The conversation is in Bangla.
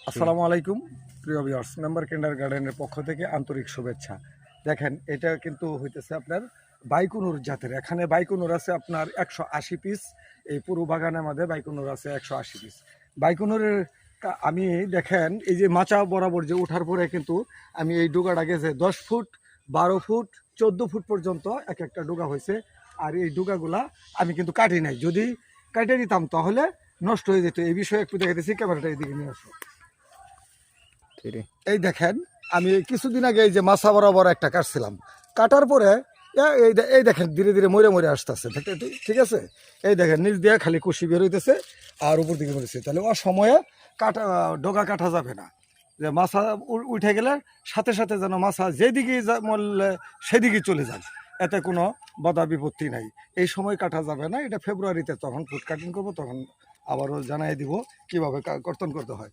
আসসালামু আলাইকুম প্রিয় ভিউয়ার্স, মেম্বার কিন্ডার গার্ডেনের পক্ষ থেকে আন্তরিক শুভেচ্ছা। দেখেন, এটা কিন্তু হইতেছে আপনার বাইকুনুর জাতের। এখানে বাইকুনুর আছে আপনার 180 পিস। এই পুরো বাগানের মধ্যে বাইকুনুর আছে 180 পিস। বাইকুনুরের আমি দেখেন এই যে মাচা বরাবর যে ওঠার পরে কিন্তু আমি এই ডোগাটা গেছে 10 ফুট, 12 ফুট, 14 ফুট পর্যন্ত এক একটা ডোগা হয়েছে। আর এই ডোগাগুলা আমি কিন্তু কাটি নাই। যদি কাটে দিতাম তাহলে নষ্ট হয়ে যেত। এই বিষয়ে একটু দেখে দিচ্ছি, ক্যামেরাটা এদিকে নিয়ে আসো। এই দেখেন, আমি কিছুদিন আগে এই যে মাছা বরাবর একটা কাটছিলাম। কাটার পরে এই দেখেন ধীরে ধীরে মরে মরে আসতেছে। ঠিক আছে, এই দেখেন নিচ দিয়ে খালি কুশি বের হইতেছে আর উপর দিকে মরেছে। তাহলে অসময়ে কাটা ডগা কাটা যাবে না। যে মাছা উঠে গেলে সাথে সাথে যেন মাছা যেদিকে মরলে সেদিকে চলে যান, এতে কোনো বাধা বিপত্তি নাই। এই সময় কাটা যাবে না। এটা ফেব্রুয়ারিতে তখন ফুড কাটিং করবো, তখন আবারও জানাই দিব কিভাবে কর্তন করতে হয়।